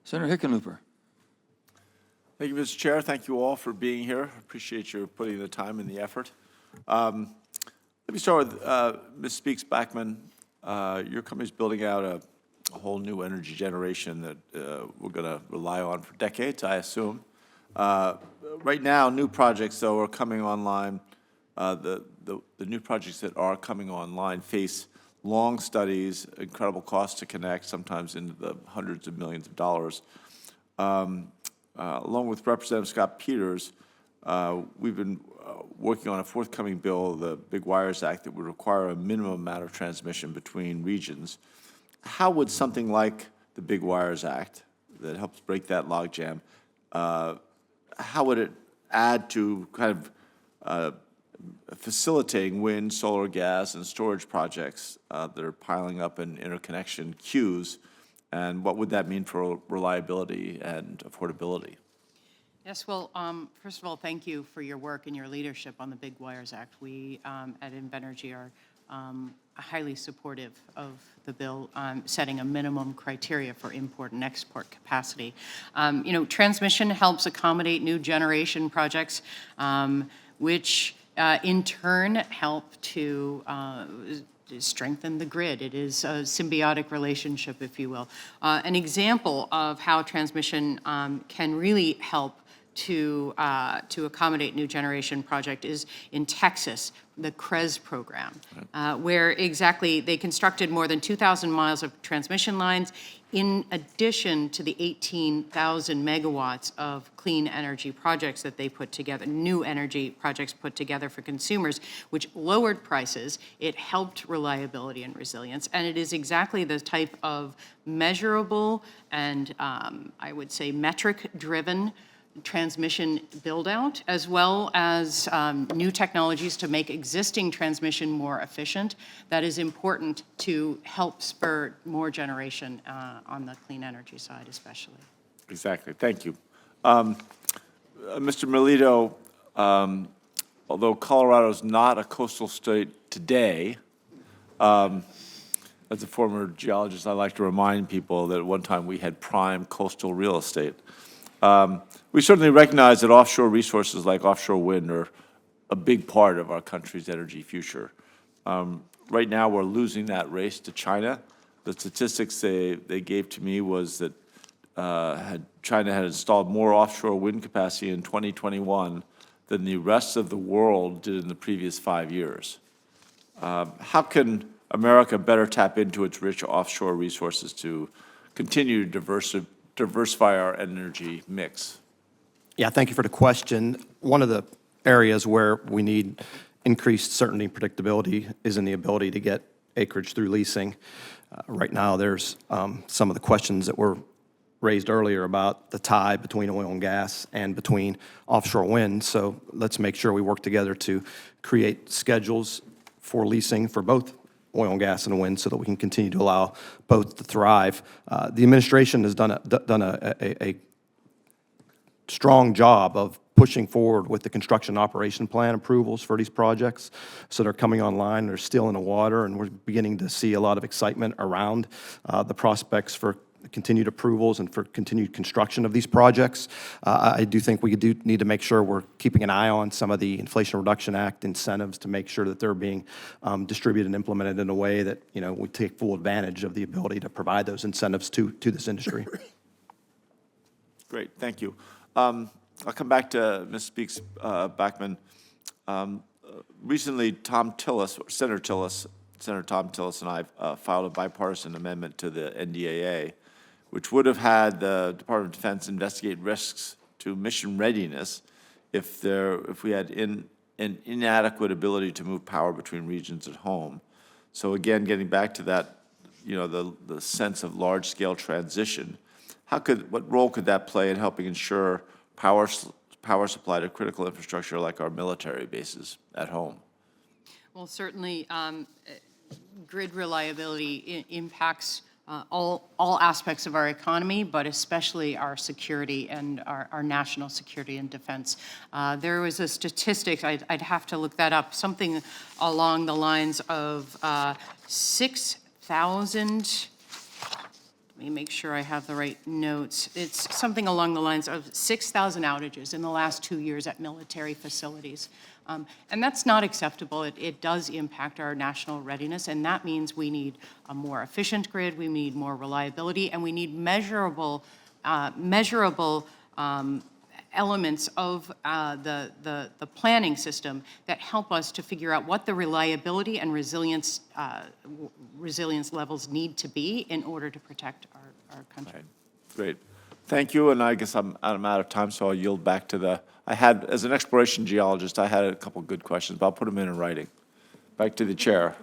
Senator Hickenlooper. Thank you, Mr. Chair. Thank you all for being here. Appreciate your putting the time and the effort. Let me start with Ms. Speaks-Backman. Your company's building out a whole new energy generation that we're going to rely on for decades, I assume. Right now, new projects, though, are coming online. The new projects that are coming online face long studies, incredible costs to connect, sometimes into the hundreds of millions of dollars. Along with Representative Scott Peters, we've been working on a forthcoming bill, the Big Wires Act, that would require a minimum amount of transmission between regions. How would something like the Big Wires Act, that helps break that logjam, how would it add to kind of facilitating wind, solar, gas, and storage projects that are piling up in interconnection queues, and what would that mean for reliability and affordability? Yes, well, first of all, thank you for your work and your leadership on the Big Wires Act. We at Invenergy are highly supportive of the bill setting a minimum criteria for import and export capacity. You know, transmission helps accommodate new generation projects, which in turn help to strengthen the grid. It is a symbiotic relationship, if you will. An example of how transmission can really help to accommodate new generation project is in Texas, the CREZ program, where exactly they constructed more than 2,000 miles of transmission lines in addition to the 18,000 megawatts of clean energy projects that they put together, new energy projects put together for consumers, which lowered prices. It helped reliability and resilience. And it is exactly the type of measurable and I would say metric-driven transmission build-out, as well as new technologies to make existing transmission more efficient, that is important to help spur more generation on the clean energy side especially. Exactly. Thank you. Mr. Melito, although Colorado is not a coastal state today, as a former geologist, I like to remind people that at one time we had prime coastal real estate. We certainly recognize that offshore resources like offshore wind are a big part of our country's energy future. Right now, we're losing that race to China. The statistics they gave to me was that China had installed more offshore wind capacity in 2021 than the rest of the world did in the previous 5 years. How can America better tap into its rich offshore resources to continue to diversify our energy mix? Yeah, thank you for the question. One of the areas where we need increased certainty and predictability is in the ability to get acreage through leasing. Right now, there's some of the questions that were raised earlier about the tie between oil and gas and between offshore wind. So let's make sure we work together to create schedules for leasing for both oil and gas and wind so that we can continue to allow both to thrive. The administration has done a strong job of pushing forward with the construction operation plan approvals for these projects. So they're coming online, they're still in the water, and we're beginning to see a lot of excitement around the prospects for continued approvals and for continued construction of these projects. I do think we do need to make sure we're keeping an eye on some of the Inflation Reduction Act incentives to make sure that they're being distributed and implemented in a way that, you know, we take full advantage of the ability to provide those incentives to this industry. Great, thank you. I'll come back to Ms. Speaks-Backman. Recently, Senator Tom Tillis and I filed a bipartisan amendment to the NDAA, which would have had the Department of Defense investigate risks to mission readiness if we had an inadequate ability to move power between regions at home. So again, getting back to that, you know, the sense of large-scale transition, what role could that play in helping ensure power supply to critical infrastructure like our military bases at home? Well, certainly, grid reliability impacts all aspects of our economy, but especially our security and our national security and defense. There was a statistic, I'd have to look that up, something along the lines of 6,000 Let me make sure I have the right notes. It's something along the lines of 6,000 outages in the last 2 years at military facilities. And that's not acceptable. It does impact our national readiness, and that means we need a more efficient grid, we need more reliability, and we need measurable elements of the planning system that help us to figure out what the reliability and resilience levels need to be in order to protect our country. Great. Thank you, and I guess I'm out of time, so I'll yield back to the, as an exploration geologist, I had a couple good questions, but I'll put them in writing. Back to the chair.